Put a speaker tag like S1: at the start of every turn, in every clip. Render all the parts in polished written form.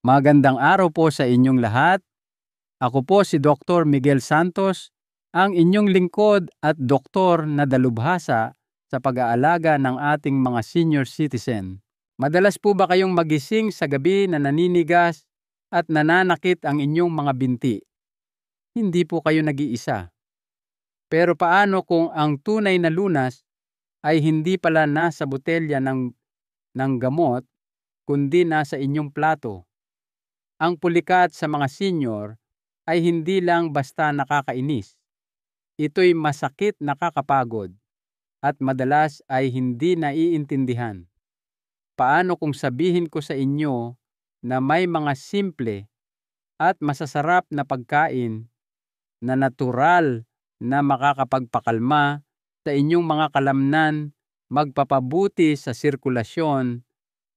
S1: Magandang araw po sa inyong lahat. Ako po si Dr. Miguel Santos, ang inyong lingkod at doktor na dalubhasa sa pag-aalaga ng ating mga senior citizen. Madalas po ba kayong magising sa gabi na naninigas at nananakit ang inyong mga binti? Hindi po kayo nag-iisa. Pero paano kung ang tunay na lunas ay hindi pala nasa botelya ng gamot, kundi nasa inyong plato? Ang pulikat sa mga senior ay hindi lang basta nakakainis. Ito'y masakit, nakakapagod, at madalas ay hindi naiintindihan. Paano kung sabihin ko sa inyo na may mga simple at masasarap na pagkain na natural na makakapagpakalma sa inyong mga kalamnan, magpapabuti sa sirkulasyon,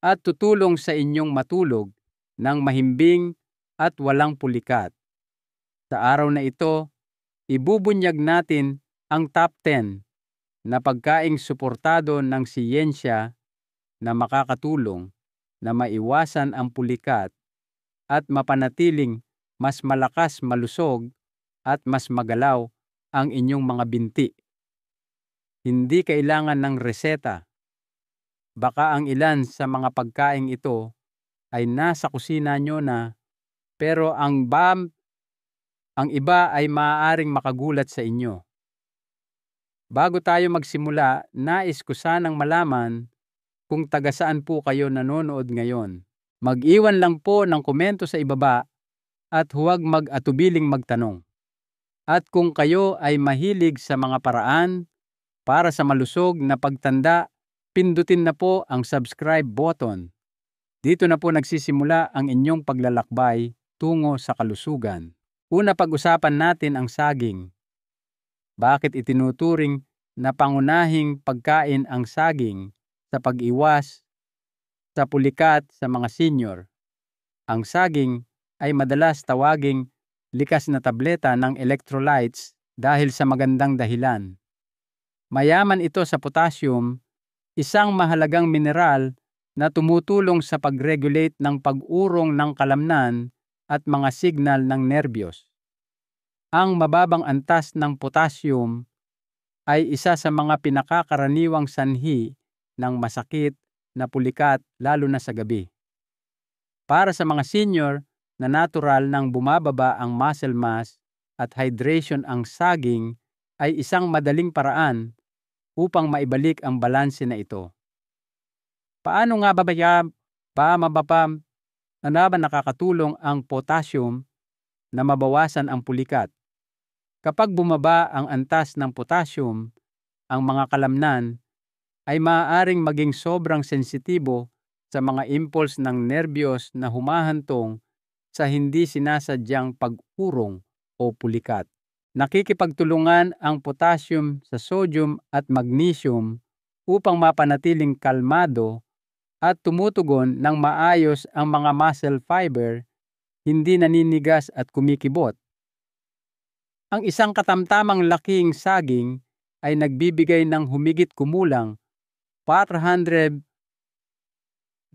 S1: at tutulong sa inyong matulog ng mahimbing at walang pulikat? Sa araw na ito, ibubunyag natin ang top 10 na pagkaing suportado ng siyensya na makakatulong na maiwasan ang pulikat at mapanatiling mas malakas, malusog at mas magalaw ang inyong mga binti. Hindi kailangan ng reseta. Baka ang ilan sa mga pagkaing ito ay nasa kusina nyo na, pero ang iba ay maaaring makagulat sa inyo. Bago tayo magsimula, nais ko sanang malaman kung taga saan po kayo nanonood ngayon. Mag-iwan lang po ng komento sa ibaba at huwag mag-atubiling magtanong. At kung kayo ay mahilig sa mga paraan para sa malusog na pagtanda, pindutin na po ang subscribe button. Dito na po nagsisimula ang inyong paglalakbay tungo sa kalusugan. Una, pag-usapan natin ang saging. Bakit itinuturing na pangunahing pagkain ang saging sa pag-iwas sa pulikat sa mga senior? Ang saging ay madalas tawaging likas na tableta ng electrolytes dahil sa magandang dahilan. Mayaman ito sa potassium, isang mahalagang mineral na tumutulong sa pag-regulate ng pag-urong ng kalamnan at mga signal ng nerbiyos. Ang mababang antas ng potassium ay isa sa mga pinakakaraniwang sanhi ng masakit na pulikat, lalo na sa gabi. Para sa mga senior na natural nang bumababa ang muscle mass at hydration, ang saging ay isang madaling paraan upang maibalik ang balanse na ito. Paano nga ba nakakatulong ang potassium na mabawasan ang pulikat? Kapag bumaba ang antas ng potassium, ang mga kalamnan ay maaaring maging sobrang sensitibo sa mga impulse ng nerbiyos na humahantong sa hindi sinasadyang pag-urong o pulikat. Nakikipagtulungan ang potassium sa sodium at magnesium upang mapanatiling kalmado at tumutugon ng maayos ang mga muscle fiber, hindi naninigas at kumikibot. Ang isang katamtamang laking saging ay nagbibigay ng humigit kumulang 400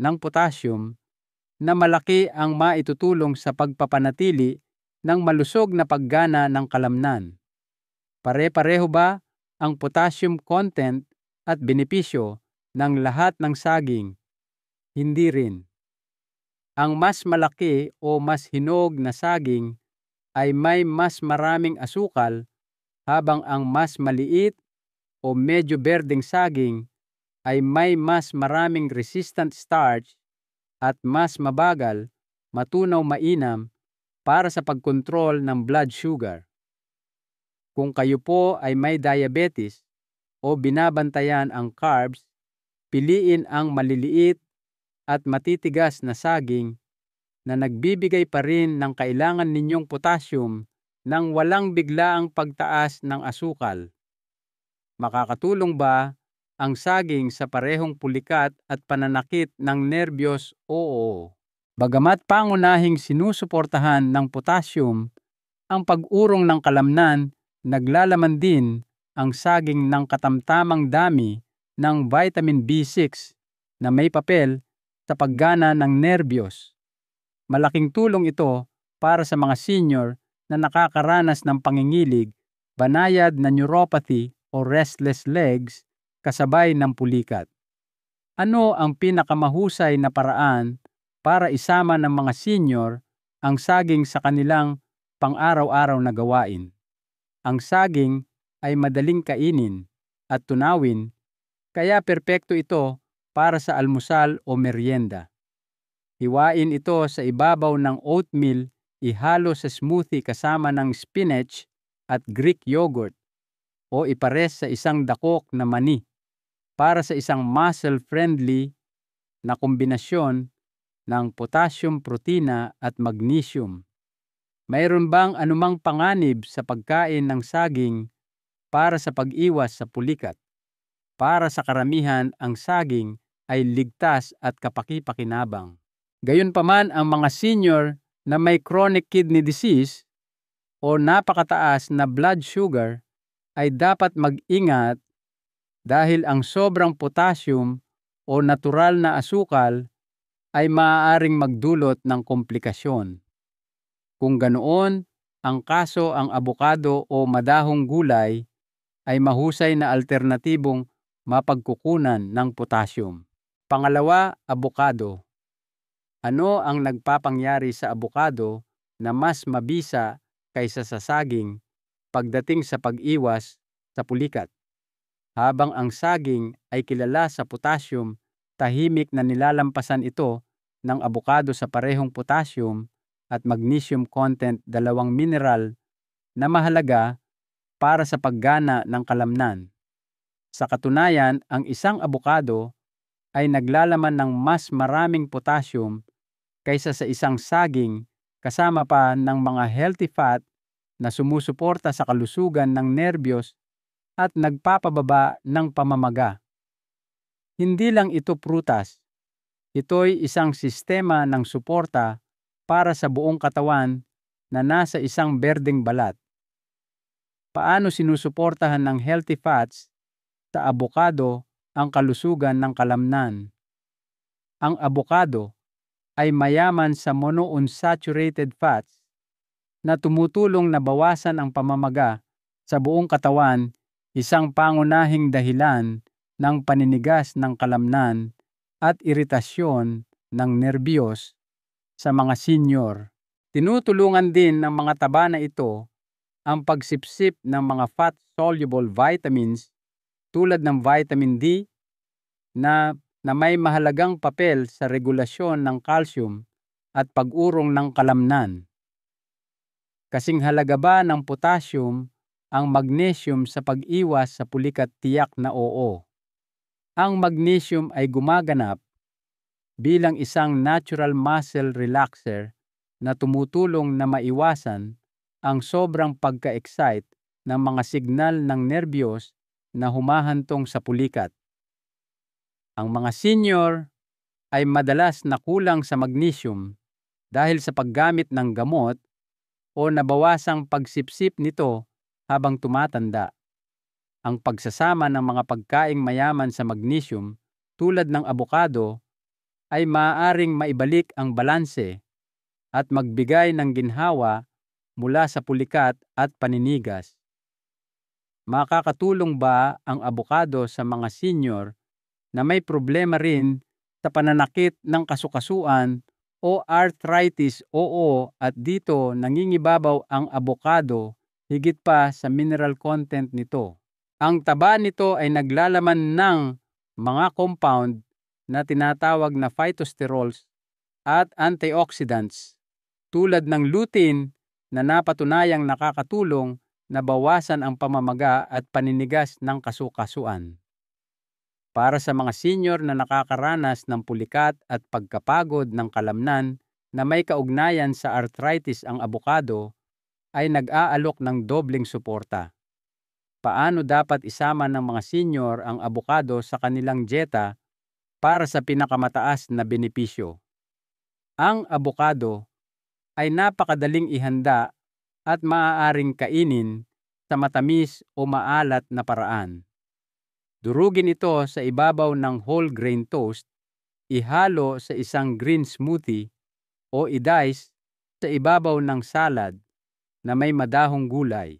S1: ng potassium na malaki ang maitutulong sa pagpapanatili ng malusog na paggana ng kalamnan. Pare-pareho ba ang potassium content at benepisyo ng lahat ng saging? Hindi rin. Ang mas malaki o mas hinog na saging ay may mas maraming asukal, habang ang mas maliit o medyo berdeng saging ay may mas maraming resistant starch at mas mabagal, matunaw, mainam para sa pagkontrol ng blood sugar. Kung kayo po ay may diabetes o binabantayan ang carbs, piliin ang maliliit at matitigas na saging na nagbibigay pa rin ng kailangan ninyong potassium nang walang biglaang pagtaas ng asukal. Makakatulong ba ang saging sa parehong pulikat at pananakit ng nerbiyos? Oo. Bagamat pangunahing sinusuportahan ng potassium ang pag-urong ng kalamnan, naglalaman din ang saging ng katamtamang dami ng vitamin B6 na may papel sa paggana ng nerbiyos. Malaking tulong ito para sa mga senior na nakakaranas ng pangingilig, banayad na neuropathy o restless legs kasabay ng pulikat. Ano ang pinakamahusay na paraan para isama ng mga senior ang saging sa kanilang pang-araw-araw na gawain? Ang saging ay madaling kainin at tunawin, kaya perpekto ito para sa almusal o merienda. Hiwain ito sa ibabaw ng oatmeal, ihalo sa smoothie kasama ng spinach at Greek yogurt, o ipares sa isang dakok na mani para sa isang muscle-friendly na kombinasyon ng potassium, protina at magnesium. Mayroon bang anumang panganib sa pagkain ng saging para sa pag-iwas sa pulikat? Para sa karamihan, ang saging ay ligtas at kapaki-pakinabang. Gayunpaman, ang mga senior na may chronic kidney disease o napakataas na blood sugar ay dapat mag-ingat dahil ang sobrang potassium o natural na asukal ay maaaring magdulot ng komplikasyon. Kung ganoon ang kaso, ang abokado o madahong gulay ay mahusay na alternatibong mapagkukunan ng potassium. Pangalawa, abokado. Ano ang nagpapangyari sa abokado na mas mabisa kaysa sa saging pagdating sa pag-iwas sa pulikat? Habang ang saging ay kilala sa potassium, tahimik na nilalampasan ito ng abokado sa parehong potassium at magnesium content, dalawang mineral na mahalaga para sa paggana ng kalamnan. Sa katunayan, ang isang abokado ay naglalaman ng mas maraming potassium kaysa sa isang saging, kasama pa ng mga healthy fat na sumusuporta sa kalusugan ng nerbiyos at nagpapababa ng pamamaga. Hindi lang ito prutas, ito'y isang sistema ng suporta para sa buong katawan na nasa isang berdeng balat. Paano sinusuportahan ng healthy fats sa abokado ang kalusugan ng kalamnan? Ang abokado ay mayaman sa monounsaturated fats na tumutulong na bawasan ang pamamaga sa buong katawan, isang pangunahing dahilan ng paninigas ng kalamnan at iritasyon ng nerbiyos sa mga senior. Tinutulungan din ng mga taba na ito ang pagsipsip ng mga fat-soluble vitamins tulad ng vitamin D na may mahalagang papel sa regulasyon ng calcium at pag-urong ng kalamnan. Kasing halaga ba ng potassium ang magnesium sa pag-iwas sa pulikat? Tiyak na oo. Ang magnesium ay gumaganap bilang isang natural muscle relaxer na tumutulong na maiwasan ang sobrang pagka-excite ng mga signal ng nerbiyos na humahantong sa pulikat. Ang mga senior ay madalas na kulang sa magnesium dahil sa paggamit ng gamot o nabawasang pagsipsip nito habang tumatanda. Ang pagsasama ng mga pagkaing mayaman sa magnesium tulad ng abokado ay maaaring maibalik ang balanse at magbigay ng ginhawa mula sa pulikat at paninigas. Makakatulong ba ang abokado sa mga senior na may problema rin sa pananakit ng kasukasuan o arthritis? Oo, at dito nangingibabaw ang abokado higit pa sa mineral content nito. Ang taba nito ay naglalaman ng mga compound na tinatawag na phytosterols at antioxidants tulad ng lutein na napatunayang nakakatulong na bawasan ang pamamaga at paninigas ng kasukasuan. Para sa mga senior na nakakaranas ng pulikat at pagkapagod ng kalamnan na may kaugnayan sa arthritis, ang abokado ay nag-aalok ng dobleng suporta. Paano dapat isama ng mga senior ang abokado sa kanilang dieta para sa pinakamataas na benepisyo? Ang abokado ay napakadaling ihanda at maaaring kainin sa matamis o maalat na paraan. Durugin ito sa ibabaw ng whole grain toast, ihalo sa isang green smoothie, o i-dice sa ibabaw ng salad na may madahong gulay.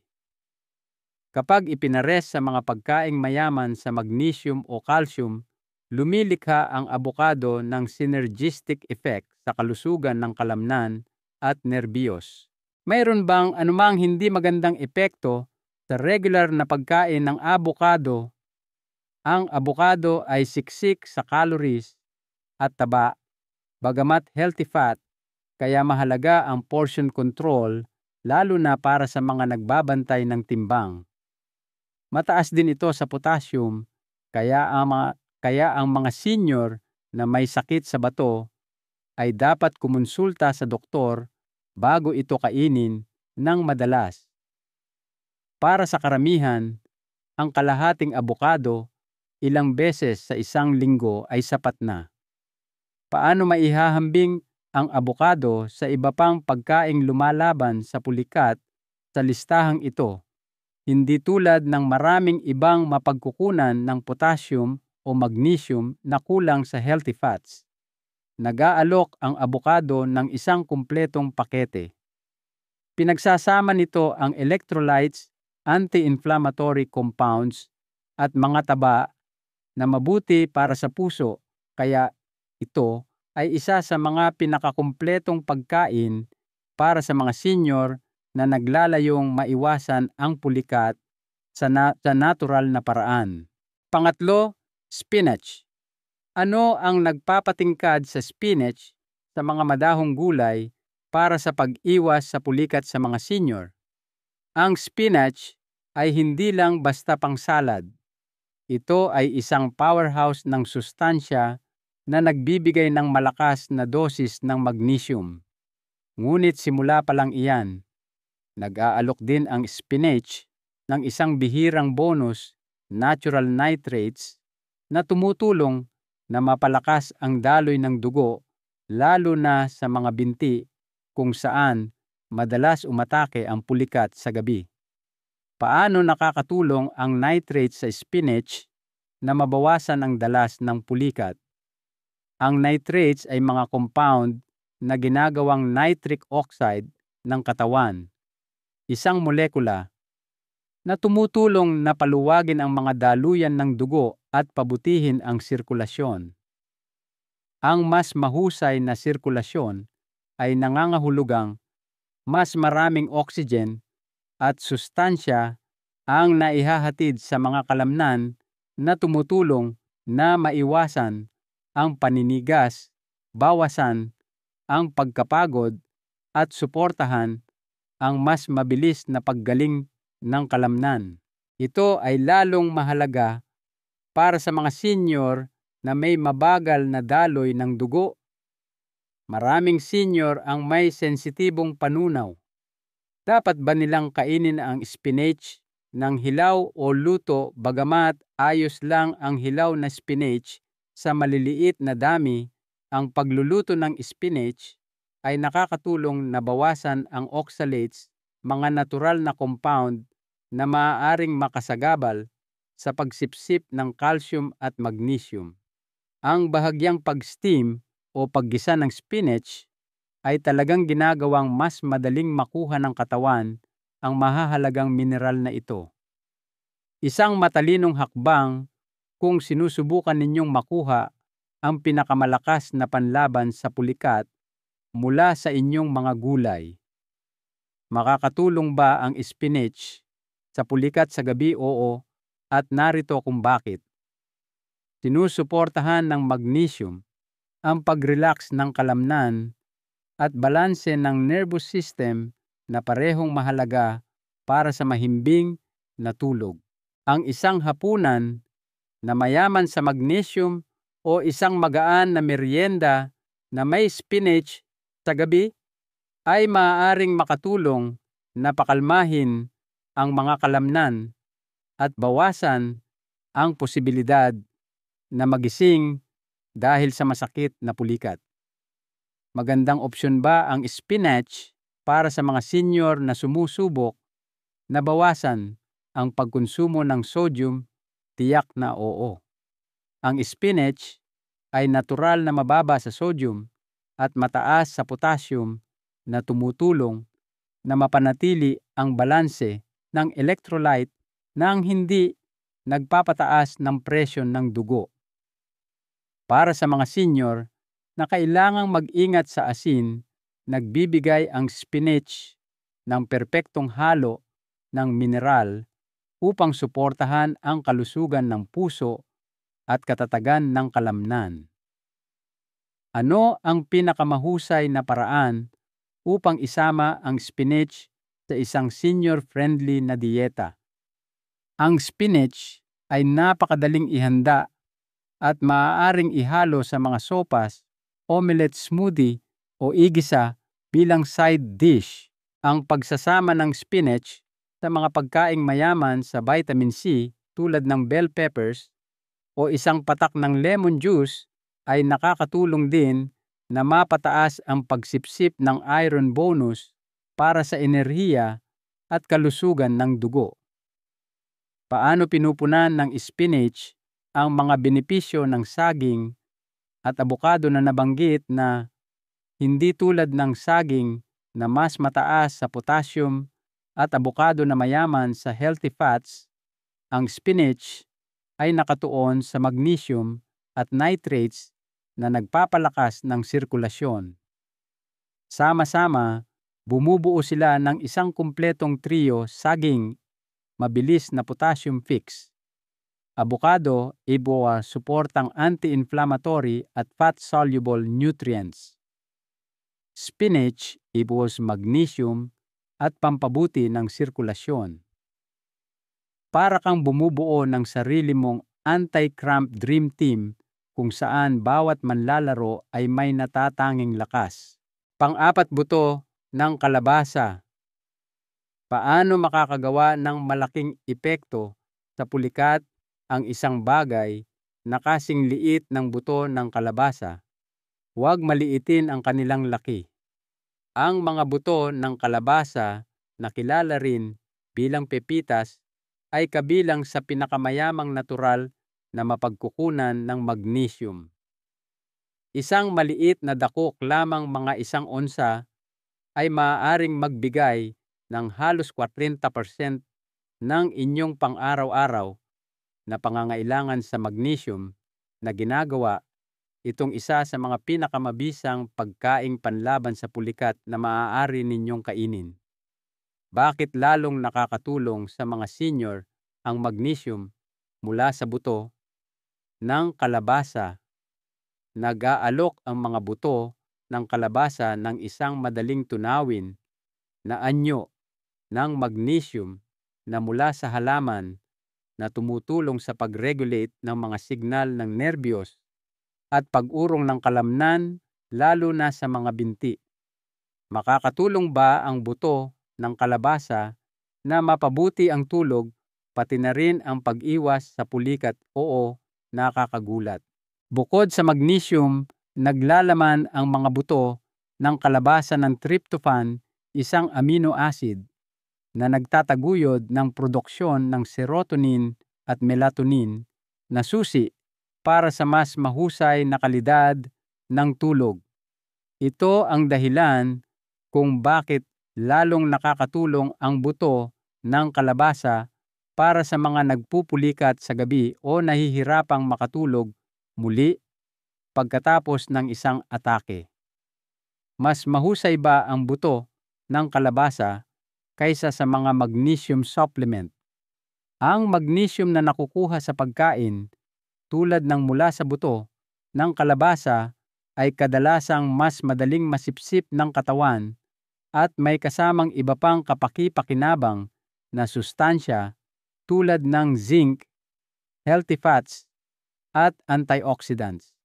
S1: Kapag ipinares sa mga pagkaing mayaman sa magnesium o calcium, lumilikha ang abokado ng synergistic effect sa kalusugan ng kalamnan at nerbiyos. Mayroon bang anumang hindi magandang epekto sa regular na pagkain ng abokado? Ang abokado ay siksik sa calories at taba, bagamat healthy fat, kaya mahalaga ang portion control lalo na para sa mga nagbabantay ng timbang. Mataas din ito sa potassium, kaya ang mga senior na may sakit sa bato ay dapat kumonsulta sa doktor bago ito kainin ng madalas. Para sa karamihan, ang kalahating abokado ilang beses sa isang linggo ay sapat na. Paano maihahambing ang abokado sa iba pang pagkaing lumalaban sa pulikat sa listahang ito? Hindi tulad ng maraming ibang mapagkukunan ng potassium o magnesium na kulang sa healthy fats. Nag-aalok ang abokado ng isang kumpletong pakete. Pinagsasama nito ang electrolytes, anti-inflammatory compounds, at mga taba na mabuti para sa puso, kaya ito ay isa sa mga pinakakumpletong pagkain para sa mga senior na naglalayong maiwasan ang pulikat sa natural na paraan. Pangatlo, spinach. Ano ang nagpapatingkad sa spinach sa mga madahong gulay para sa pag-iwas sa pulikat sa mga senior? Ang spinach ay hindi lang basta pang salad. Ito ay isang powerhouse ng sustansya na nagbibigay ng malakas na dosis ng magnesium. Ngunit simula pa lang iyan, nag-aalok din ang spinach ng isang bihirang bonus, natural nitrates, na tumutulong na mapalakas ang daloy ng dugo lalo na sa mga binti kung saan madalas umatake ang pulikat sa gabi. Paano nakakatulong ang nitrates sa spinach na mabawasan ang dalas ng pulikat? Ang nitrates ay mga compound na ginagawang nitric oxide ng katawan, isang molekula na tumutulong na paluwagin ang mga daluyan ng dugo at pabutihin ang sirkulasyon. Ang mas mahusay na sirkulasyon ay nangangahulugang mas maraming oxygen at sustansya ang naihahatid sa mga kalamnan na tumutulong na maiwasan ang paninigas, bawasan ang pagkapagod at suportahan ang mas mabilis na paggaling ng kalamnan. Ito ay lalong mahalaga para sa mga senior na may mabagal na daloy ng dugo. Maraming senior ang may sensitibong panunaw. Dapat ba nilang kainin ang spinach ng hilaw o luto bagamat ayos lang ang hilaw na spinach sa maliliit na dami? Ang pagluluto ng spinach ay nakakatulong na bawasan ang oxalates, mga natural na compound na maaaring makasagabal sa pagsipsip ng calcium at magnesium. Ang bahagyang pag-steam o paggisa ng spinach ay talagang ginagawang mas madaling makuha ng katawan ang mahahalagang mineral na ito. Isang matalinong hakbang kung sinusubukan ninyong makuha ang pinakamalakas na panlaban sa pulikat mula sa inyong mga gulay. Makakatulong ba ang spinach sa pulikat sa gabi? Oo, at narito kung bakit. Sinusuportahan ng magnesium ang pag-relax ng kalamnan at balanse ng nervous system na parehong mahalaga para sa mahimbing na tulog. Ang isang hapunan na mayaman sa magnesium o isang magaan na merienda na may spinach sa gabi ay maaaring makatulong na pakalmahin ang mga kalamnan at bawasan ang posibilidad na magising dahil sa masakit na pulikat. Magandang opsyon ba ang spinach para sa mga senior na sumusubok na bawasan ang pagkonsumo ng sodium? Tiyak na oo. Ang spinach ay natural na mababa sa sodium at mataas sa potassium na tumutulong na mapanatili ang balanse ng electrolyte nang hindi nagpapataas ng presyon ng dugo. Para sa mga senior na kailangang mag-ingat sa asin, nagbibigay ang spinach ng perpektong halo ng mineral upang suportahan ang kalusugan ng puso at katatagan ng kalamnan. Ano ang pinakamahusay na paraan upang isama ang spinach sa isang senior-friendly na dieta? Ang spinach ay napakadaling ihanda at maaaring ihalo sa mga sopas, omelette smoothie o igisa bilang side dish. Ang pagsasama ng spinach sa mga pagkaing mayaman sa vitamin C tulad ng bell peppers o isang patak ng lemon juice ay nakakatulong din na mapataas ang pagsipsip ng iron bonus para sa enerhiya at kalusugan ng dugo. Paano pinupunan ng spinach ang mga benepisyo ng saging at abokado na nabanggit na hindi tulad ng saging na mas mataas sa potassium at abokado na mayaman sa healthy fats, ang spinach ay nakatuon sa magnesium at nitrates na nagpapalakas ng sirkulasyon. Sama-sama, bumubuo sila ng isang kumpletong trio: saging, mabilis na potassium fix; abokado, suportang anti-inflammatory at fat-soluble nutrients; spinach, magnesium at pampabuti ng sirkulasyon. Para kang bumubuo ng sarili mong anti-cramp dream team kung saan bawat manlalaro ay may natatanging lakas. Pang-apat, buto ng kalabasa. Paano makakagawa ng malaking epekto sa pulikat ang isang bagay na kasing liit ng buto ng kalabasa? Huwag maliitin ang kanilang laki. Ang mga buto ng kalabasa na kilala rin bilang pepitas ay kabilang sa pinakamayamang natural na mapagkukunan ng magnesium. Isang maliit na dakok lamang, mga 1 onsa, ay maaaring magbigay ng halos 40% ng inyong pang-araw-araw na pangangailangan sa magnesium na ginagawa itong isa sa mga pinakamabisang pagkaing panlaban sa pulikat na maaari ninyong kainin. Bakit lalong nakakatulong sa mga senior ang magnesium mula sa buto ng kalabasa? Nag-aalok ang mga buto ng kalabasa ng isang madaling tunawin na anyo ng magnesium na mula sa halaman na tumutulong sa pag-regulate ng mga signal ng nerbiyos at pag-urong ng kalamnan, lalo na sa mga binti. Makakatulong ba ang buto ng kalabasa na mapabuti ang tulog pati na rin ang pag-iwas sa pulikat? Oo, nakakagulat. Bukod sa magnesium, naglalaman ang mga buto ng kalabasa ng tryptophan, isang amino acid na nagtataguyod ng produksyon ng serotonin at melatonin na susi para sa mas mahusay na kalidad ng tulog. Ito ang dahilan kung bakit lalong nakakatulong ang buto ng kalabasa para sa mga nagpupulikat sa gabi o nahihirapang makatulog muli pagkatapos ng isang atake. Mas mahusay ba ang buto ng kalabasa kaysa sa mga magnesium supplement? Ang magnesium na nakukuha sa pagkain tulad ng mula sa buto ng kalabasa ay kadalasang mas madaling masipsip ng katawan at may kasamang iba pang kapaki-pakinabang na sustansya tulad ng zinc, healthy fats, at antioxidants.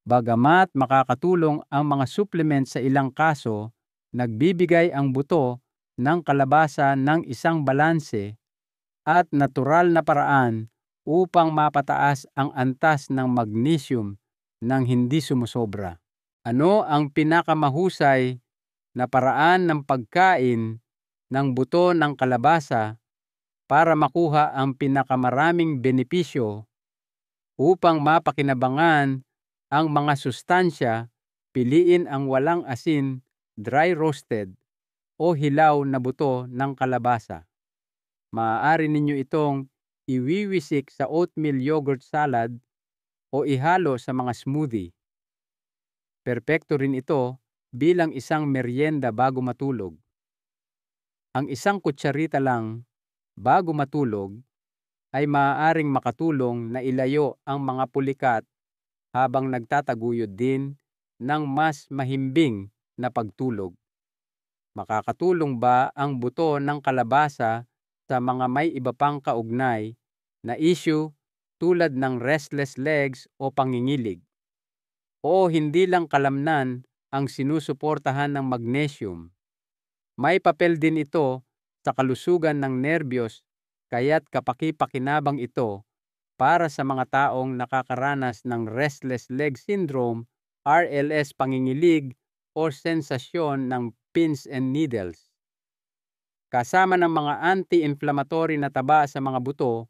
S1: Bagamat makakatulong ang mga supplement sa ilang kaso, nagbibigay ang buto ng kalabasa ng isang balanse at natural na paraan upang mapataas ang antas ng magnesium nang hindi sumusobra. Ano ang pinakamahusay na paraan ng pagkain ng buto ng kalabasa para makuha ang pinakamaraming benepisyo upang mapakinabangan ang mga sustansya Piliin ang walang asin, dry roasted, o hilaw na buto ng kalabasa. Maaari ninyo itong iwiwisik sa oatmeal yogurt salad o ihalo sa mga smoothie. Perpekto rin ito bilang isang merienda bago matulog. Ang isang kutsarita lang bago matulog ay maaaring makatulong na ilayo ang mga pulikat habang nagtataguyod din ng mas mahimbing na pagtulog. Makakatulong ba ang buto ng kalabasa sa mga may iba pang kaugnay na issue tulad ng restless legs o pangingilig? O hindi lang kalamnan ang sinusuportahan ng magnesium? May papel din ito sa kalusugan ng nerbiyos kaya't kapaki-pakinabang ito para sa mga taong nakakaranas ng restless leg syndrome, RLS pangingilig, o sensasyon ng pins and needles. Kasama ng mga anti-inflammatory na taba sa mga buto,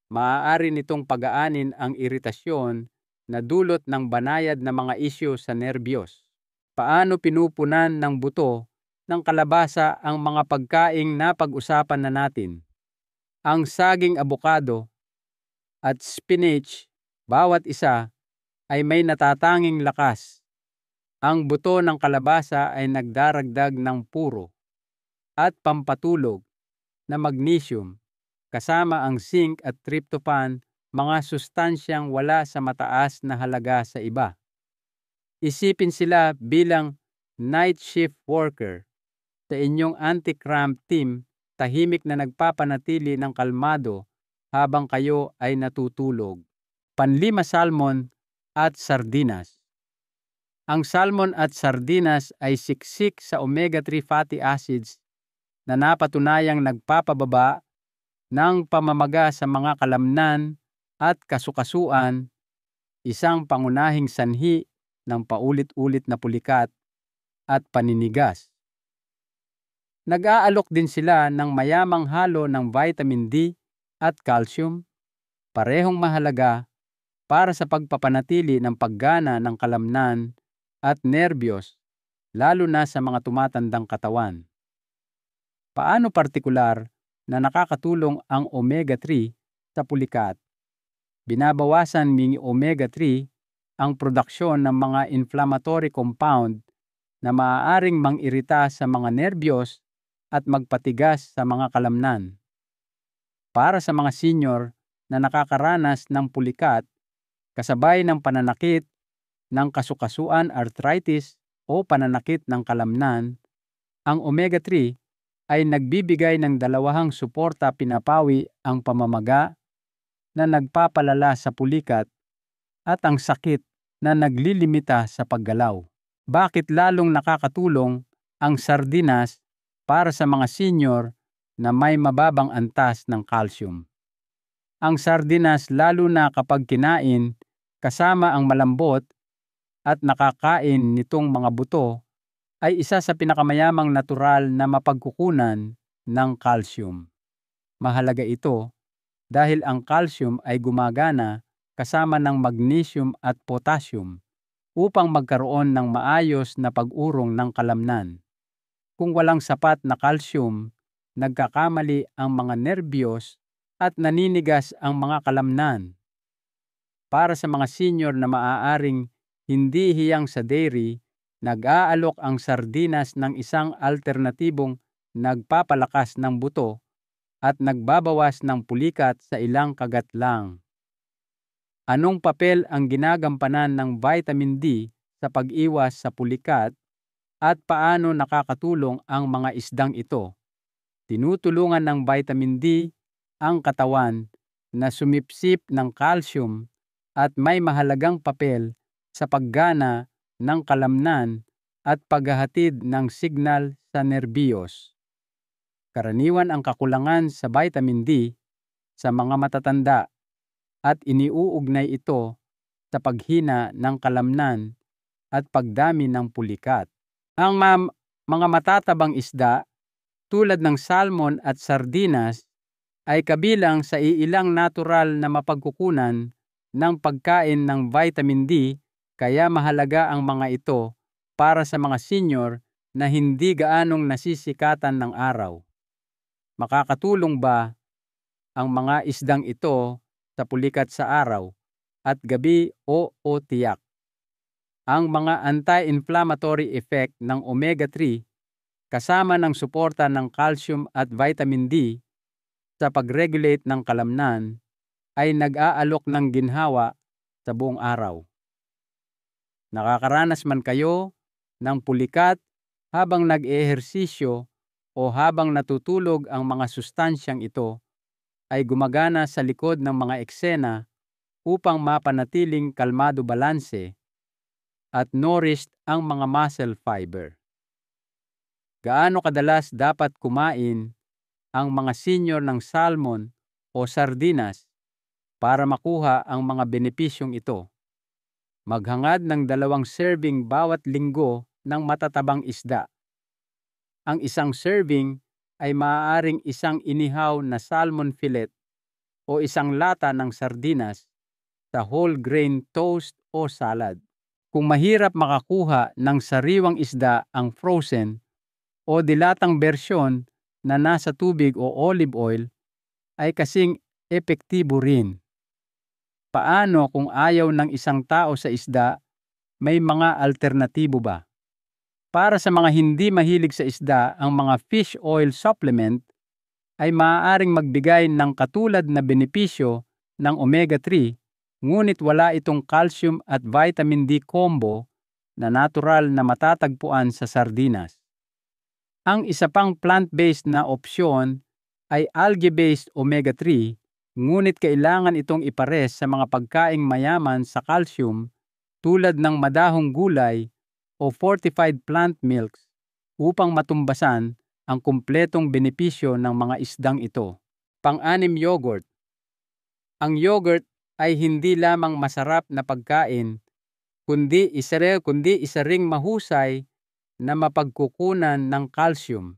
S1: maaari nitong pagaanin ang iritasyon na dulot ng banayad na mga isyu sa nerbiyos. Paano pinupunan ng buto ng kalabasa ang mga pagkaing napag-usapan na natin? Ang saging abokado at spinach, bawat isa ay may natatanging lakas. Ang buto ng kalabasa ay nagdaragdag ng puro at pampatulog na magnesium kasama ang zinc at tryptophan, mga sustansyang wala sa mataas na halaga sa iba. Isipin sila bilang night shift worker sa inyong anti-cramp team, tahimik na nagpapanatili ng kalmado habang kayo ay natutulog. Panlima, salmon at sardinas. Ang salmon at sardinas ay siksik sa omega-3 fatty acids na napatunayang nagpapababa ng pamamaga sa mga kalamnan at kasukasuan, isang pangunahing sanhi ng paulit-ulit na pulikat at paninigas. Nag-aalok din sila ng mayamang halo ng vitamin D at calcium, parehong mahalaga para sa pagpapanatili ng paggana ng kalamnan at nerbiyos, lalo na sa mga tumatandang katawan. Paano partikular na nakakatulong ang omega-3 sa pulikat? Binabawasan ng omega-3 ang produksyon ng mga inflammatory compound na maaaring mang-irita sa mga nerbiyos at magpatigas sa mga kalamnan. Para sa mga senior na nakakaranas ng pulikat kasabay ng pananakit ng kasukasuan, arthritis o pananakit ng kalamnan, ang omega-3 ay nagbibigay ng dalawahang suporta, pinapawi ang pamamaga na nagpapalala sa pulikat at ang sakit na naglilimita sa paggalaw. Bakit lalong nakakatulong ang sardinas para sa mga senior na may mababang antas ng calcium? Ang sardinas, lalo na kapag kinain kasama ang malambot at nakakain nitong mga buto, ay isa sa pinakamayamang natural na mapagkukunan ng calcium. Mahalaga ito dahil ang calcium ay gumagana kasama ng magnesium at potassium upang magkaroon ng maayos na pag-urong ng kalamnan. Kung walang sapat na calcium, nagkakamali ang mga nerbiyos at naninigas ang mga kalamnan. Para sa mga senior na maaaring hindi hiyang sa dairy, nag-aalok ang sardinas ng isang alternatibong nagpapalakas ng buto at nagbabawas ng pulikat sa ilang kagat lang. Anong papel ang ginagampanan ng vitamin D sa pag-iwas sa pulikat at paano nakakatulong ang mga isdang ito? Tinutulungan ng vitamin D ang katawan na sumipsip ng calcium at may mahalagang papel sa paggana ng kalamnan at paghahatid ng signal sa nerbiyos. Karaniwan ang kakulangan sa vitamin D sa mga matatanda at iniuugnay ito sa paghina ng kalamnan at pagdami ng pulikat. Ang mga matatabang isda tulad ng salmon at sardinas ay kabilang sa iilang natural na mapagkukunan ng pagkain ng vitamin D, kaya mahalaga ang mga ito para sa mga senior na hindi gaanong nasisikatan ng araw. Makakatulong ba ang mga isdang ito sa pulikat sa araw at gabi o tiyak? Ang mga anti-inflammatory effect ng omega-3 kasama ng suporta ng calcium at vitamin D sa pag-regulate ng kalamnan ay nag-aalok ng ginhawa sa buong araw. Nakakaranas man kayo ng pulikat habang nag-ehersisyo o habang natutulog, ang mga sustansyang ito ay gumagana sa likod ng mga eksena upang mapanatiling kalmado, balanse at nourished ang mga muscle fiber. Gaano kadalas dapat kumain ang mga senior ng salmon o sardinas para makuha ang mga benepisyong ito? Maghangad ng 2 serving bawat linggo ng matatabang isda. Ang isang serving ay maaaring isang inihaw na salmon fillet o isang lata ng sardinas sa whole grain toast o salad. Kung mahirap makakuha ng sariwang isda, ang frozen o dilatang bersyon na nasa tubig o olive oil ay kasing epektibo rin. Paano kung ayaw ng isang tao sa isda? May mga alternatibo ba? Para sa mga hindi mahilig sa isda, ang mga fish oil supplement ay maaaring magbigay ng katulad na benepisyo ng omega-3, ngunit wala itong calcium at vitamin D combo na natural na matatagpuan sa sardinas. Ang isa pang plant-based na opsyon ay algae-based omega-3, ngunit kailangan itong ipares sa mga pagkaing mayaman sa calcium tulad ng madahong gulay o fortified plant milks upang matumbasan ang kumpletong benepisyo ng mga isdang ito. Pang-anim, yogurt. Ang yogurt ay hindi lamang masarap na pagkain, kundi isa ring mahusay na mapagkukunan ng calcium.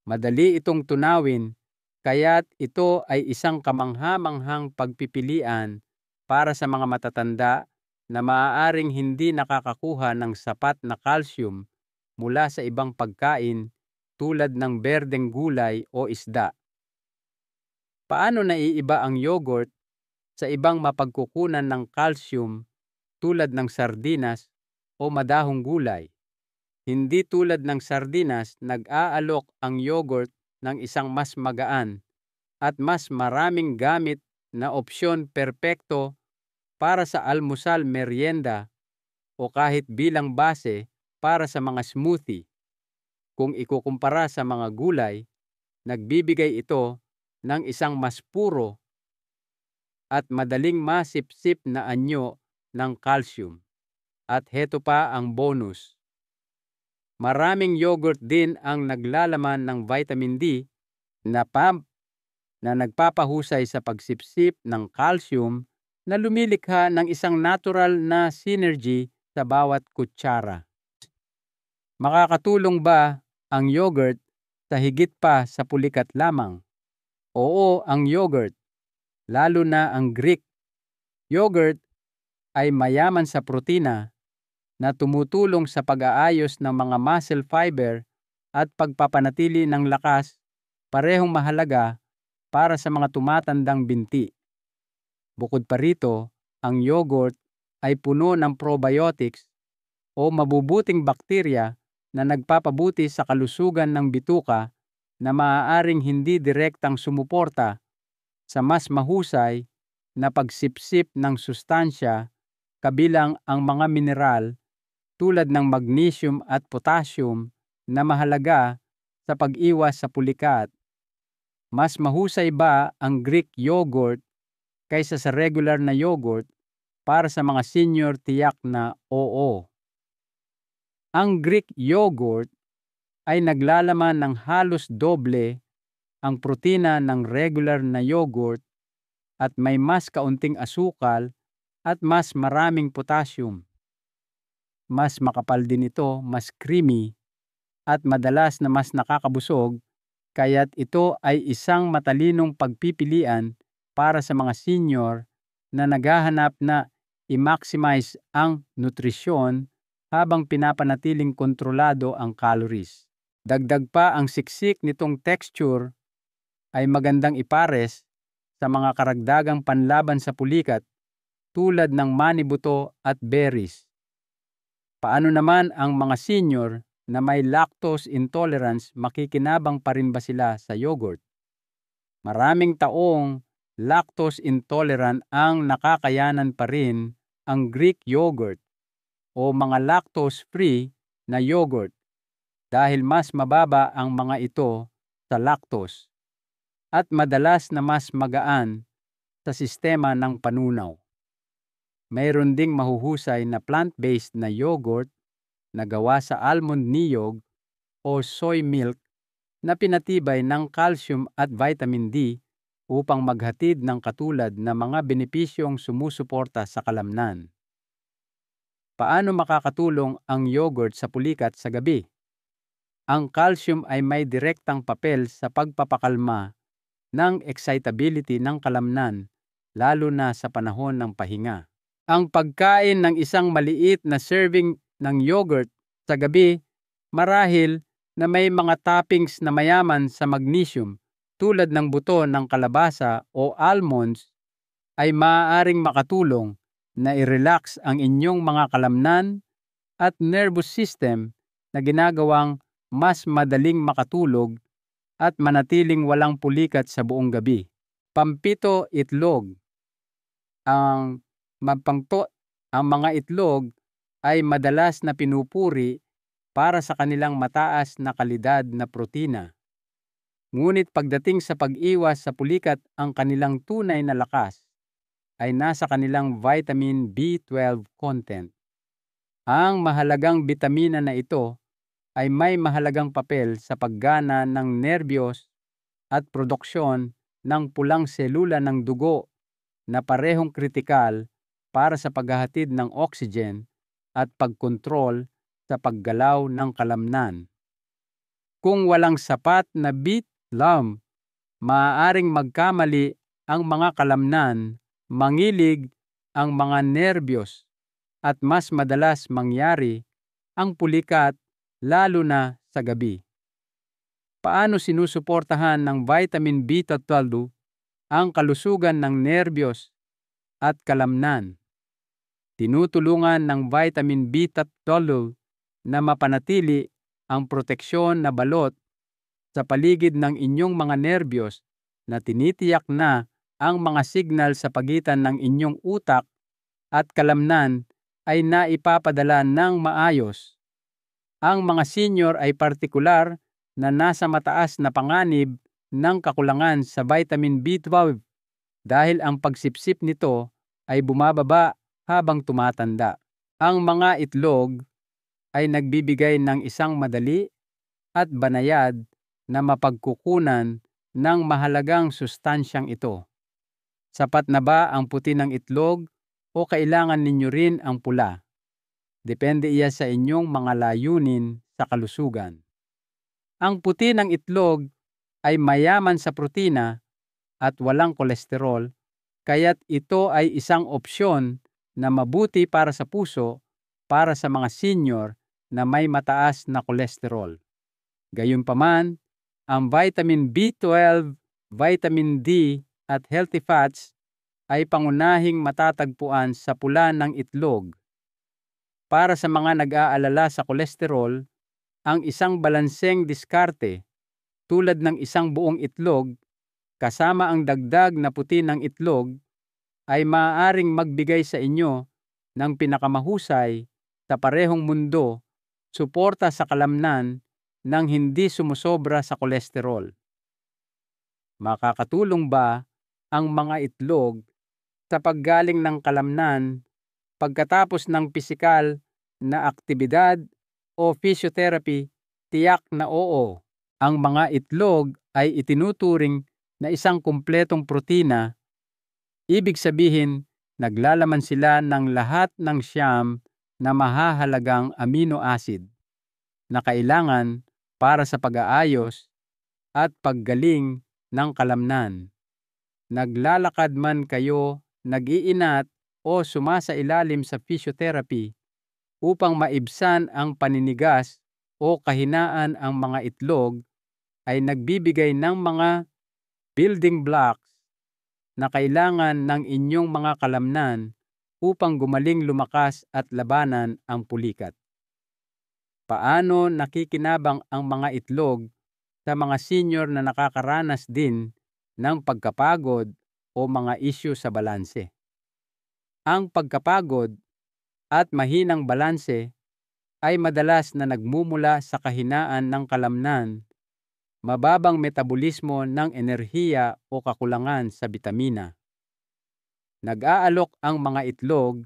S1: Madali itong tunawin, kaya't ito ay isang kamangha-manghang pagpipilian para sa mga matatanda na maaaring hindi nakakakuha ng sapat na calcium mula sa ibang pagkain tulad ng berdeng gulay o isda. Paano naiiba ang yogurt sa ibang mapagkukunan ng calcium tulad ng sardinas o madahong gulay? Hindi tulad ng sardinas, nag-aalok ang yogurt ng isang mas magaan at mas maraming gamit na opsyon, perpekto para sa almusal, merienda o kahit bilang base para sa mga smoothie. Kung ikukumpara sa mga gulay, nagbibigay ito ng isang mas puro at madaling masipsip na anyo ng calcium. At heto pa ang bonus. Maraming yogurt din ang naglalaman ng vitamin D na nagpapahusay sa pagsipsip ng calcium na lumilikha ng isang natural na synergy sa bawat kutsara. Makakatulong ba ang yogurt sa higit pa sa pulikat lamang? Oo, ang yogurt, lalo na ang Greek yogurt, ay mayaman sa protina na tumutulong sa pag-aayos ng mga muscle fiber at pagpapanatili ng lakas, parehong mahalaga para sa mga tumatandang binti. Bukod pa rito, ang yogurt ay puno ng probiotics o mabubuting bakterya na nagpapabuti sa kalusugan ng bituka na maaaring hindi direktang sumuporta sa mas mahusay na pagsipsip ng sustansya kabilang ang mga mineral tulad ng magnesium at potassium na mahalaga sa pag-iwas sa pulikat. Mas mahusay ba ang Greek yogurt kaysa sa regular na yogurt? Para sa mga senior, tiyak na oo. Ang Greek yogurt ay naglalaman ng halos doble ang protina ng regular na yogurt at may mas kaunting asukal at mas maraming potassium. Mas makapal din ito, mas creamy at madalas na mas nakakabusog, kaya't ito ay isang matalinong pagpipilian para sa mga senior na naghahanap na i-maximize ang nutrisyon habang pinapanatiling kontrolado ang calories. Dagdag pa ang siksik nitong texture ay magandang ipares sa mga karagdagang panlaban sa pulikat tulad ng manibuto at berries. Paano naman ang mga senior na may lactose intolerance, makikinabang pa rin ba sila sa yogurt? Maraming taong lactose intolerant ang nakakayanan pa rin ang Greek yogurt o mga lactose-free na yogurt dahil mas mababa ang mga ito sa lactose at madalas na mas magaan sa sistema ng panunaw. Mayroon ding mahuhusay na plant-based na yogurt na gawa sa almond niyog o soy milk na pinatibay ng calcium at vitamin D upang maghatid ng katulad na mga benepisyong sumusuporta sa kalamnan. Paano makakatulong ang yogurt sa pulikat sa gabi? Ang calcium ay may direktang papel sa pagpapakalma ng excitability ng kalamnan, lalo na sa panahon ng pahinga. Ang pagkain ng isang maliit na serving ng yogurt sa gabi marahil na may mga toppings na mayaman sa magnesium tulad ng buto ng kalabasa o almonds ay maaaring makatulong na i-relax ang inyong mga kalamnan at nervous system na ginagawang mas madaling makatulog at manatiling walang pulikat sa buong gabi. Pampito, itlog. Ang mga itlog ay madalas na pinupuri para sa kanilang mataas na kalidad na protina. Ngunit pagdating sa pag-iwas sa pulikat, ang kanilang tunay na lakas ay nasa kanilang vitamin B12 content. Ang mahalagang bitamina na ito ay may mahalagang papel sa paggana ng nerbiyos at produksyon ng pulang selula ng dugo na parehong kritikal para sa paghahatid ng oxygen at pagkontrol sa paggalaw ng kalamnan. Kung walang sapat na B12, maaaring magkamali ang mga kalamnan, mangilig ang mga nerbiyos at mas madalas mangyari ang pulikat lalo na sa gabi. Paano sinusuportahan ng vitamin B12 ang kalusugan ng nerbiyos at kalamnan? Tinutulungan ng vitamin B12 na mapanatili ang proteksyon na balot sa paligid ng inyong mga nerbiyos na tinitiyak na ang mga signal sa pagitan ng inyong utak at kalamnan ay naipapadala ng maayos. Ang mga senior ay partikular na nasa mataas na panganib ng kakulangan sa vitamin B12 dahil ang pagsipsip nito ay bumababa habang tumatanda. Ang mga itlog ay nagbibigay ng isang madali at banayad na mapagkukunan ng mahalagang sustansyang ito. Sapat na ba ang puti ng itlog o kailangan ninyo rin ang pula? Depende iyan sa inyong mga layunin sa kalusugan. Ang puti ng itlog ay mayaman sa protina at walang kolesterol, kaya't ito ay isang opsyon na mabuti para sa puso para sa mga senior na may mataas na kolesterol. Gayunpaman, ang vitamin B12, vitamin D at healthy fats ay pangunahing matatagpuan sa pula ng itlog. Para sa mga nag-aalala sa kolesterol, ang isang balanseng diskarte tulad ng isang buong itlog kasama ang dagdag na puti ng itlog ay maaaring magbigay sa inyo ng pinakamahusay sa parehong mundo, suporta sa kalamnan nang hindi sumusobra sa kolesterol. Makakatulong ba ang mga itlog sa paggaling ng kalamnan pagkatapos ng pisikal na aktibidad o physiotherapy? Tiyak na oo. Ang mga itlog ay itinuturing na isang kumpletong protina. Ibig sabihin, naglalaman sila ng lahat ng siyam na mahahalagang amino acid na kailangan para sa pag-aayos at paggaling ng kalamnan. Naglalakad man kayo, nag-iinat o sumasailalim sa physiotherapy, Upang maibsan ang paninigas o kahinaan ang mga itlog, ay nagbibigay ng mga building blocks na kailangan ng inyong mga kalamnan upang gumaling, lumakas at labanan ang pulikat. Paano nakikinabang ang mga itlog sa mga senior na nakakaranas din ng pagkapagod o mga isyu sa balanse? Ang pagkapagod at mahinang balanse ay madalas na nagmumula sa kahinaan ng kalamnan, mababang metabolismo ng enerhiya o kakulangan sa bitamina. Nag-aalok ang mga itlog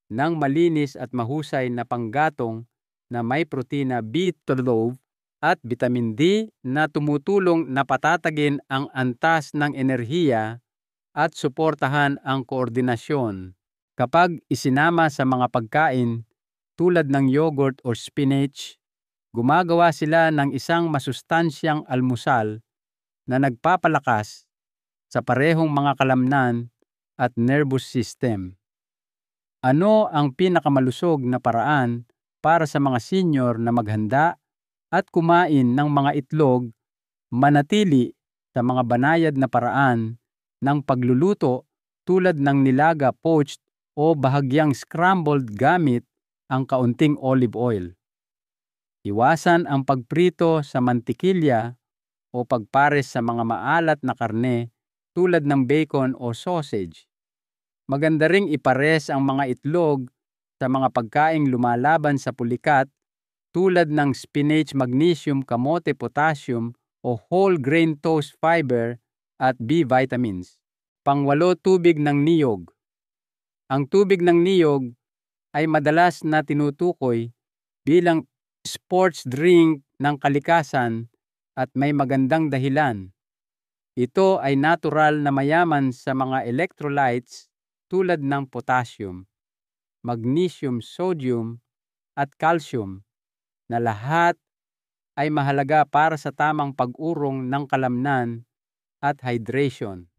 S1: ng malinis at mahusay na panggatong na may protina B12 at vitamin D na tumutulong na patatagin ang antas ng enerhiya at suportahan ang koordinasyon. Kapag isinama sa mga pagkain tulad ng yogurt o spinach, gumagawa sila ng isang masustansyang almusal na nagpapalakas sa parehong mga kalamnan at nervous system. Ano ang pinakamalusog na paraan para sa mga senior na maghanda at kumain ng mga itlog, manatili sa mga banayad na paraan ng pagluluto tulad ng nilaga, poached o bahagyang scrambled gamit ang kaunting olive oil? Iwasan ang pagprito sa mantikilya o pagpares sa mga maalat na karne tulad ng bacon o sausage. Maganda ring ipares ang mga itlog sa mga pagkaing lumalaban sa pulikat tulad ng spinach, magnesium, kamote, potassium o whole grain toast fiber at B vitamins. Pangwalo, tubig ng niyog. Ang tubig ng niyog ay madalas na tinutukoy bilang sports drink ng kalikasan at may magandang dahilan. Ito ay natural na mayaman sa mga electrolytes tulad ng potassium, magnesium, sodium at calcium na lahat ay mahalaga para sa tamang pag-urong ng kalamnan at hydration.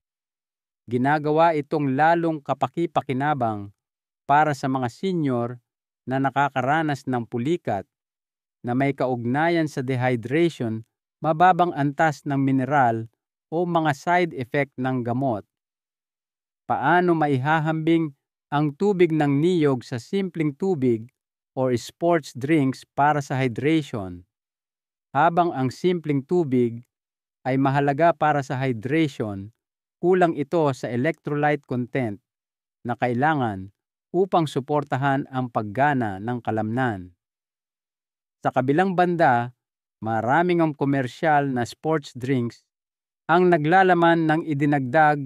S1: Ginagawa itong lalong kapaki-pakinabang para sa mga senior na nakakaranas ng pulikat na may kaugnayan sa dehydration, mababang antas ng mineral o mga side effect ng gamot. Paano maihahambing ang tubig ng niyog sa simpleng tubig or sports drinks para sa hydration? Habang ang simpleng tubig ay mahalaga para sa hydration, kulang ito sa electrolyte content na kailangan upang suportahan ang paggana ng kalamnan. Sa kabilang banda, maraming ang komersyal na sports drinks ang naglalaman ng idinagdag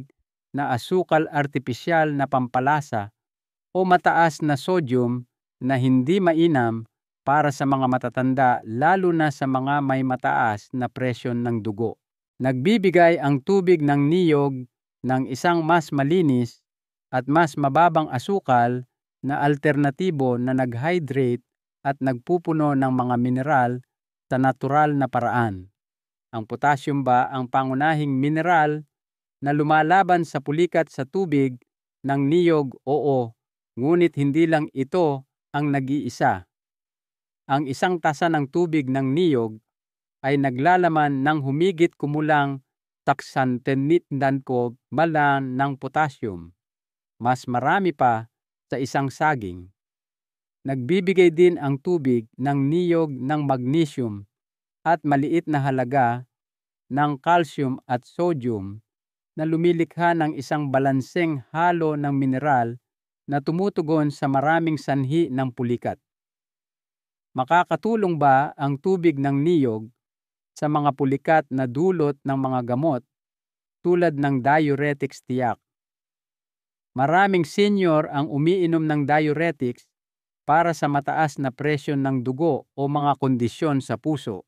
S1: na asukal artipisyal na pampalasa o mataas na sodium na hindi mainam para sa mga matatanda, lalo na sa mga may mataas na presyon ng dugo. Nagbibigay ang tubig ng niyog ng isang mas malinis at mas mababang asukal na alternatibo na nag-hydrate at nagpupuno ng mga mineral sa natural na paraan. Ang potassium ba ang pangunahing mineral na lumalaban sa pulikat sa tubig ng niyog? Oo, ngunit hindi lang ito ang nag-iisa. Ang isang tasa ng tubig ng niyog ay naglalaman ng humigit kumulang 600 malan ng potassium. Mas marami pa sa isang saging. Nagbibigay din ang tubig ng niyog ng magnesium at maliit na halaga ng calcium at sodium na lumilikha ng isang balanseng halo ng mineral na tumutugon sa maraming sanhi ng pulikat. Makakatulong ba ang tubig ng niyog sa mga pulikat na dulot ng mga gamot tulad ng diuretics? Tiyak. Maraming senior ang umiinom ng diuretics para sa mataas na presyon ng dugo o mga kondisyon sa puso.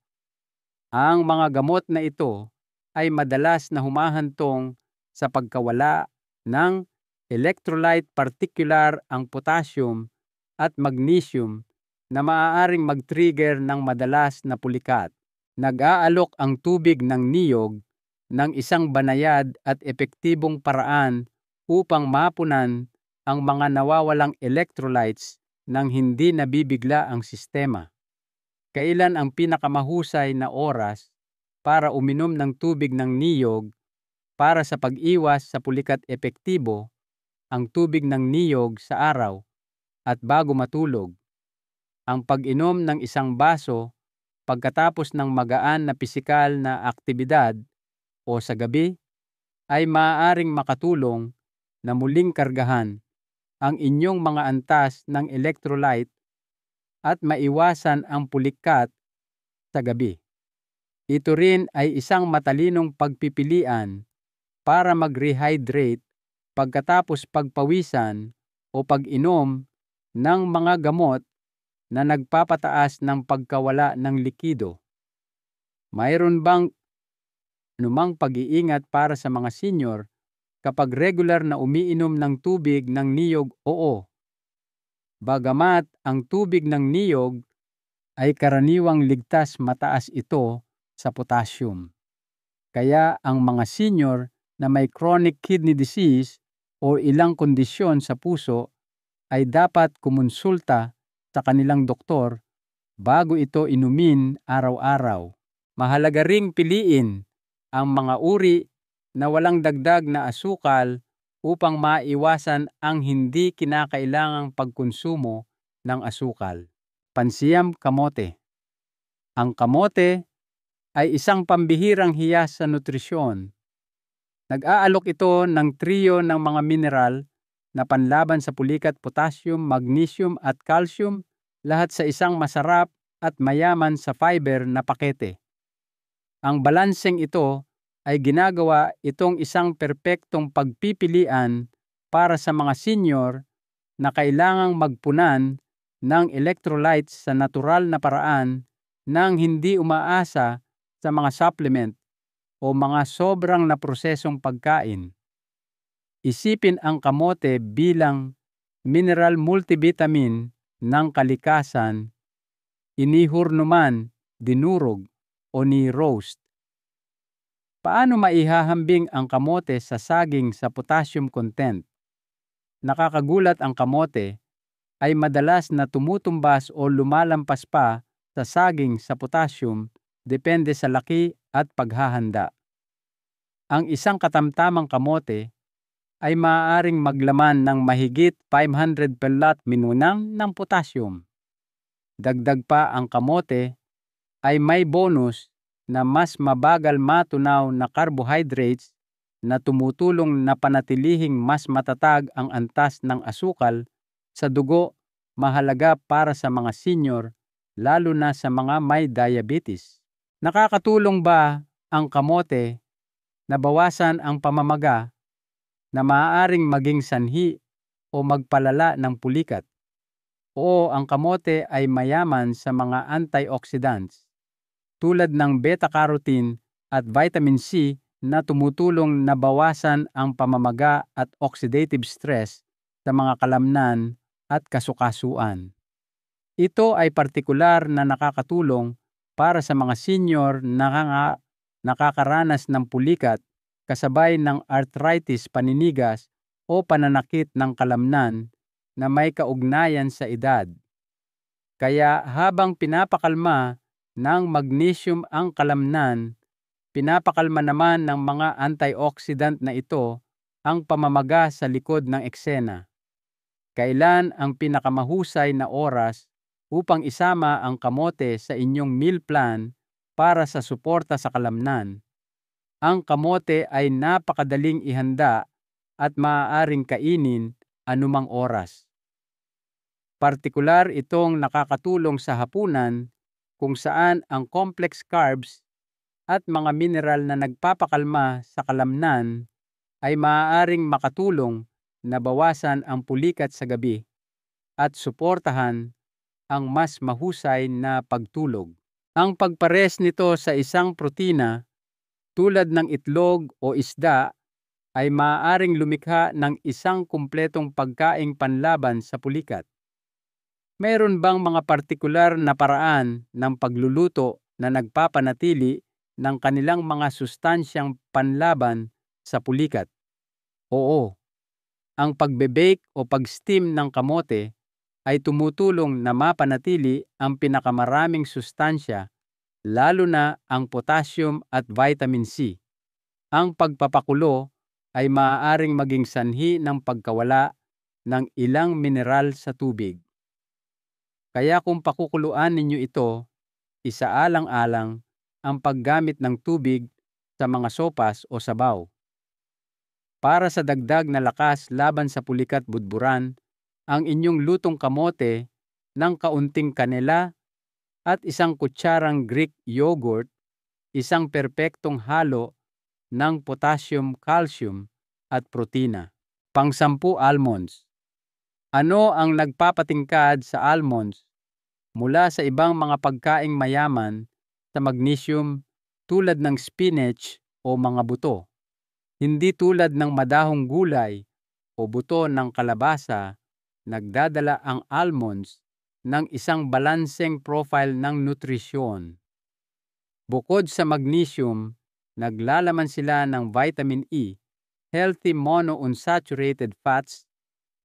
S1: Ang mga gamot na ito ay madalas na humahantong sa pagkawala ng electrolyte, partikular ang potassium at magnesium na maaaring mag-trigger ng madalas na pulikat. Nag-aalok ang tubig ng niyog ng isang banayad at epektibong paraan upang mapunan ang mga nawawalang electrolytes nang hindi nabibigla ang sistema. Kailan ang pinakamahusay na oras para uminom ng tubig ng niyog para sa pag-iwas sa pulikat epektibo? Ang tubig ng niyog sa araw at bago matulog. Ang pag-inom ng isang baso pagkatapos ng magaan na pisikal na aktibidad o sa gabi ay maaaring makatulong na muling kargahan ang inyong mga antas ng electrolyte at maiwasan ang pulikat sa gabi. Ito rin ay isang matalinong pagpipilian para mag-rehydrate pagkatapos pagpawisan o pag-inom ng mga gamot na nagpapataas ng pagkawala ng likido. Mayroon bang anumang pag-iingat para sa mga senior kapag regular na umiinom ng tubig ng niyog? Oo. Bagamat ang tubig ng niyog ay karaniwang ligtas, mataas ito sa potassium. Kaya ang mga senior na may chronic kidney disease o ilang kondisyon sa puso ay dapat kumonsulta sa kanilang doktor bago ito inumin araw-araw. Mahalaga ring piliin ang mga uri na walang dagdag na asukal upang maiwasan ang hindi kinakailangang pagkonsumo ng asukal. Pansiyam, kamote. Ang kamote ay isang pambihirang hiyas sa nutrisyon. Nag-aalok ito ng trio ng mga mineral na panlaban sa pulikat, potassium, magnesium at calcium, lahat sa isang masarap at mayaman sa fiber na pakete. Ang balanseng ito ay ginagawa itong isang perpektong pagpipilian para sa mga senior na kailangang magpunan ng electrolytes sa natural na paraan nang hindi umaasa sa mga supplement o mga sobrang na prosesong pagkain. Isipin ang kamote bilang mineral multivitamin ng kalikasan, inihurno man, dinurog, o ni-roast. Paano maihahambing ang kamote sa saging sa potassium content? Nakakagulat, ang kamote ay madalas na tumutumbas o lumalampas pa sa saging sa potassium depende sa laki at paghahanda. Ang isang katamtamang kamote ay maaaring maglaman ng mahigit 500 pelat minunang ng potassium. Dagdag pa, ang kamote ay may bonus na mas mabagal matunaw na carbohydrates na tumutulong na panatilihing mas matatag ang antas ng asukal sa dugo, mahalaga para sa mga senior, lalo na sa mga may diabetes. Nakakatulong ba ang kamote na bawasan ang pamamaga na maaaring maging sanhi o magpalala ng pulikat? Oo, ang kamote ay mayaman sa mga antioxidants tulad ng beta-carotene at vitamin C na tumutulong na bawasan ang pamamaga at oxidative stress sa mga kalamnan at kasukasuan. Ito ay partikular na nakakatulong para sa mga senior na nakakaranas ng pulikat kasabay ng arthritis, paninigas o pananakit ng kalamnan na may kaugnayan sa edad. Kaya habang pinapakalma ng magnesium ang kalamnan, pinapakalma naman ng mga antioxidant na ito ang pamamaga sa likod ng eksena. Kailan ang pinakamahusay na oras upang isama ang kamote sa inyong meal plan para sa suporta sa kalamnan? Ang kamote ay napakadaling ihanda at maaaring kainin anumang oras. Partikular itong nakakatulong sa hapunan kung saan ang complex carbs at mga mineral na nagpapakalma sa kalamnan ay maaaring makatulong na bawasan ang pulikat sa gabi at suportahan ang mas mahusay na pagtulog. Ang pagpares nito sa isang protina tulad ng itlog o isda ay maaaring lumikha ng isang kumpletong pagkaing panlaban sa pulikat. Mayroon bang mga partikular na paraan ng pagluluto na nagpapanatili ng kanilang mga sustansyang panlaban sa pulikat? Oo. Ang pagbe-bake o pag-steam ng kamote ay tumutulong na mapanatili ang pinakamaraming sustansya, lalo na ang potassium at vitamin C. Ang pagpapakulo ay maaaring maging sanhi ng pagkawala ng ilang mineral sa tubig. Kaya kung pakukuluan ninyo ito, isaalang-alang ang paggamit ng tubig sa mga sopas o sabaw. Para sa dagdag na lakas laban sa pulikat budburan, ang inyong lutong kamote ng kaunting kanela at isang kutsarang Greek yogurt, isang perpektong halo ng potassium, calcium at protina. Pang-10, almonds. Ano ang nagpapatingkad sa almonds mula sa ibang mga pagkaing mayaman sa magnesium tulad ng spinach o mga buto? Hindi tulad ng madahong gulay o buto ng kalabasa, nagdadala ang almonds ng isang balanseng profile ng nutrisyon. Bukod sa magnesium, naglalaman sila ng vitamin E, healthy monounsaturated fats,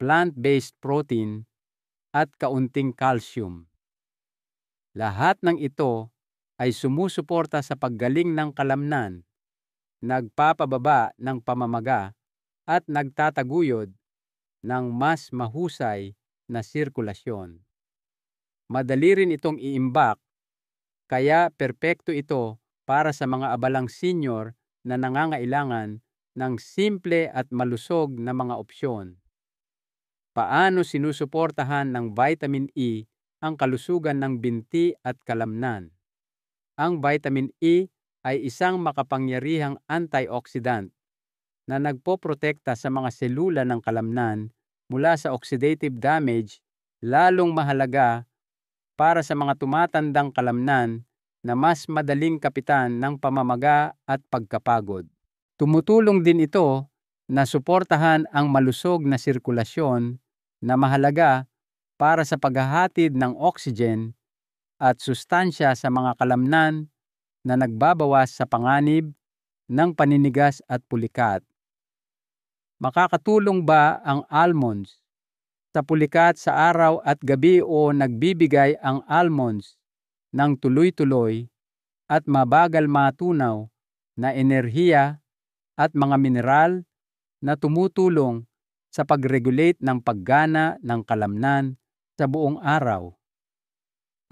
S1: plant-based protein, at kaunting calcium. Lahat ng ito ay sumusuporta sa paggaling ng kalamnan, nagpapababa ng pamamaga, at nagtataguyod ng mas mahusay na sirkulasyon. Madali rin itong iimbak, kaya perpekto ito para sa mga abalang senior na nangangailangan ng simple at malusog na mga opsyon. Paano sinusuportahan ng vitamin E ang kalusugan ng binti at kalamnan? Ang vitamin E ay isang makapangyarihang antioxidant na nagpoprotekta sa mga selula ng kalamnan mula sa oxidative damage, lalong mahalaga para sa mga tumatandang kalamnan na mas madaling kapitan ng pamamaga at pagkapagod. Tumutulong din ito na suportahan ang malusog na sirkulasyon na mahalaga para sa paghahatid ng oxygen at sustansya sa mga kalamnan na nagbabawas sa panganib ng paninigas at pulikat. Makakatulong ba ang almonds sa pulikat sa araw at gabi o nagbibigay ang almonds ng tuloy-tuloy at mabagal matunaw na enerhiya at mga mineral na tumutulong sa pag-regulate ng paggana ng kalamnan sa buong araw?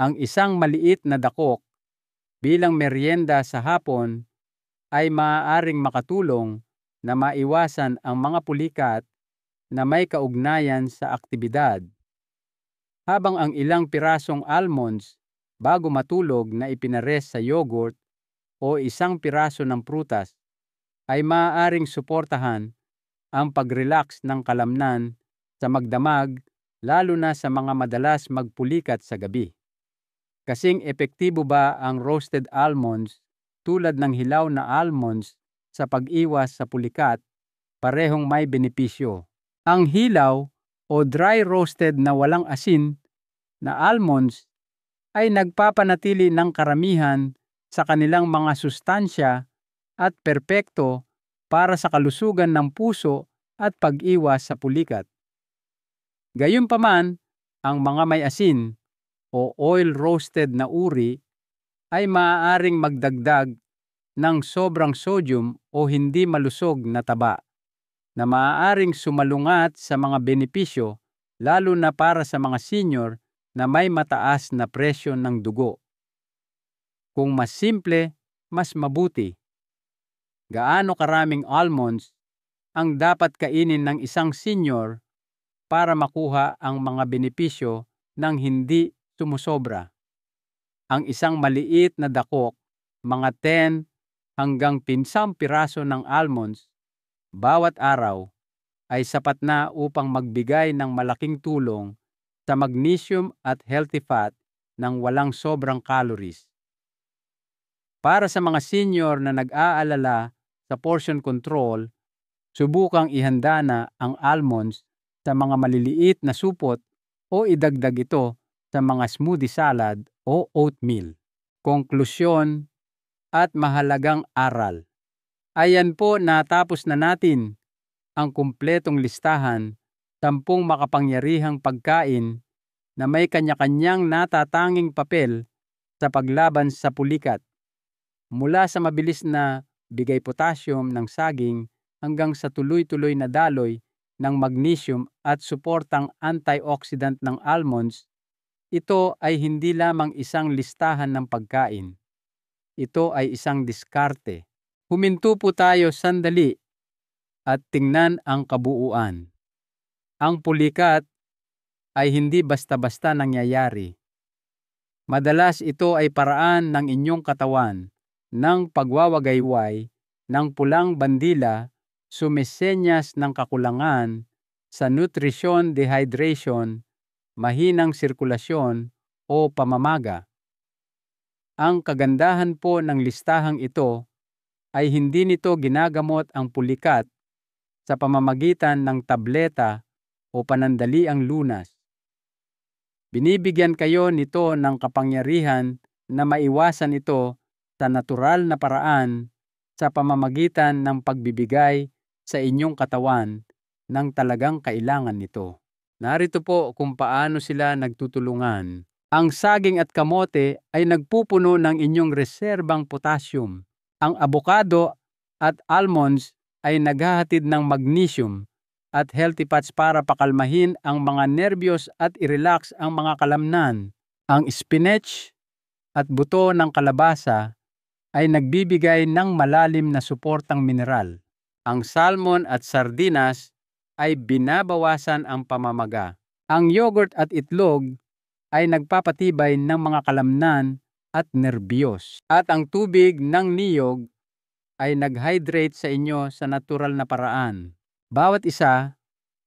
S1: Ang isang maliit na dakok bilang merienda sa hapon ay maaaring makatulong na maiwasan ang mga pulikat na may kaugnayan sa aktibidad. Habang ang ilang pirasong almonds bago matulog na ipinares sa yogurt o isang piraso ng prutas ay maaaring suportahan ang pag-relax ng kalamnan sa magdamag, lalo na sa mga madalas magpulikat sa gabi. Kasing epektibo ba ang roasted almonds tulad ng hilaw na almonds sa pag-iwas sa pulikat? Parehong may benepisyo. Ang hilaw o dry roasted na walang asin na almonds ay nagpapanatili ng karamihan sa kanilang mga sustansya at perpekto para sa kalusugan ng puso at pag-iwas sa pulikat. Gayunpaman, ang mga may asin o oil roasted na uri ay maaaring magdagdag ng sobrang sodium o hindi malusog na taba na maaaring sumalungat sa mga benepisyo, lalo na para sa mga senior na may mataas na presyon ng dugo. Kung mas simple, mas mabuti. Gaano karaming almonds ang dapat kainin ng isang senior para makuha ang mga benepisyo ng hindi sumusobra? Ang isang maliit na dakok, mga 10 hanggang 15 piraso ng almonds bawat araw, ay sapat na upang magbigay ng malaking tulong sa magnesium at healthy fat ng walang sobrang calories. Para sa mga senior na nag-aalala sa portion control, subukang ihanda na ang almonds sa mga maliliit na supot o idagdag ito sa mga smoothie salad o oatmeal. Konklusyon at mahalagang aral. Ayan po, natapos na natin ang kumpletong listahan, 10 makapangyarihang pagkain na may kanya-kanyang natatanging papel sa paglaban sa pulikat. Mula sa mabilis na bigay potassium ng saging hanggang sa tuloy-tuloy na daloy ng magnesium at suportang antioxidant ng almonds, ito ay hindi lamang isang listahan ng pagkain. Ito ay isang diskarte. Huminto po tayo sandali at tingnan ang kabuuan. Ang pulikat ay hindi basta-basta nangyayari. Madalas ito ay paraan ng inyong katawan ng pagwawagayway ng pulang bandila, sumisenyas ng kakulangan sa nutrisyon, dehydration, mahinang sirkulasyon o pamamaga. Ang kagandahan po ng listahang ito ay hindi nito ginagamot ang pulikat sa pamamagitan ng tableta o panandaliang lunas. Binibigyan kayo nito ng kapangyarihan na maiwasan ito sa natural na paraan sa pamamagitan ng pagbibigay sa inyong katawan ng talagang kailangan nito. Narito po kung paano sila nagtutulungan. Ang saging at kamote ay nagpupuno ng inyong reserbang potassium. Ang abokado at almonds ay naghahatid ng magnesium at healthy fats para pakalmahin ang mga nerbiyos at i-relax ang mga kalamnan. Ang spinach at buto ng kalabasa ay nagbibigay ng malalim na suportang mineral. Ang salmon at sardinas ay binabawasan ang pamamaga. Ang yogurt at itlog ay nagpapatibay ng mga kalamnan at nerbiyos. At ang tubig ng niyog ay nag-hydrate sa inyo sa natural na paraan. Bawat isa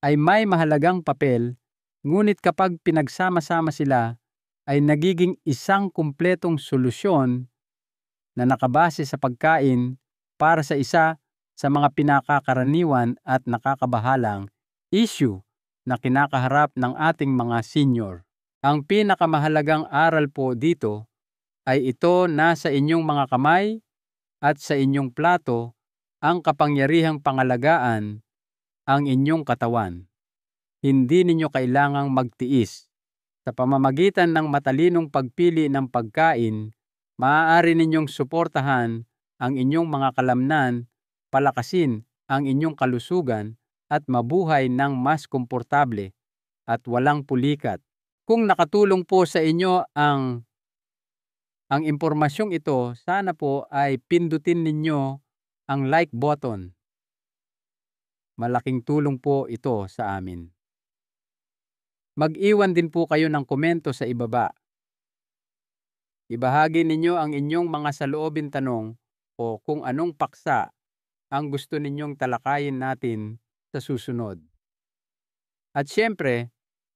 S1: ay may mahalagang papel, ngunit kapag pinagsama-sama sila ay nagiging isang kumpletong solusyon na nakabase sa pagkain para sa isa sa mga pinakakaraniwan at nakakabahalang issue na kinakaharap ng ating mga senior. Ang pinakamahalagang aral po dito ay ito nasa inyong mga kamay at sa inyong plato ang kapangyarihang pangalagaan ang inyong katawan. Hindi ninyo kailangang magtiis. Sa pamamagitan ng matalinong pagpili ng pagkain, maaari ninyong suportahan ang inyong mga kalamnan, palakasin ang inyong kalusugan at mabuhay ng mas komportable at walang pulikat. Kung nakatulong po sa inyo ang impormasyong ito, sana po ay pindutin ninyo ang like button. Malaking tulong po ito sa amin. Mag-iwan din po kayo ng komento sa ibaba. Ibahagi ninyo ang inyong mga saloobin tanong o kung anong paksa ang gusto ninyong talakayin natin sa susunod. At syempre,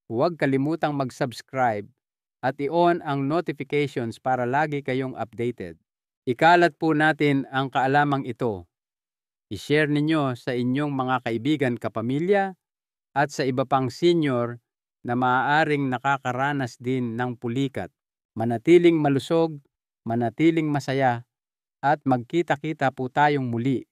S1: huwag kalimutang mag-subscribe at i-on ang notifications para lagi kayong updated. Ikalat po natin ang kaalamang ito. I-share ninyo sa inyong mga kaibigan, kapamilya at sa iba pang senior na maaaring nakakaranas din ng pulikat. Manatiling malusog, manatiling masaya, at magkita-kita po tayong muli.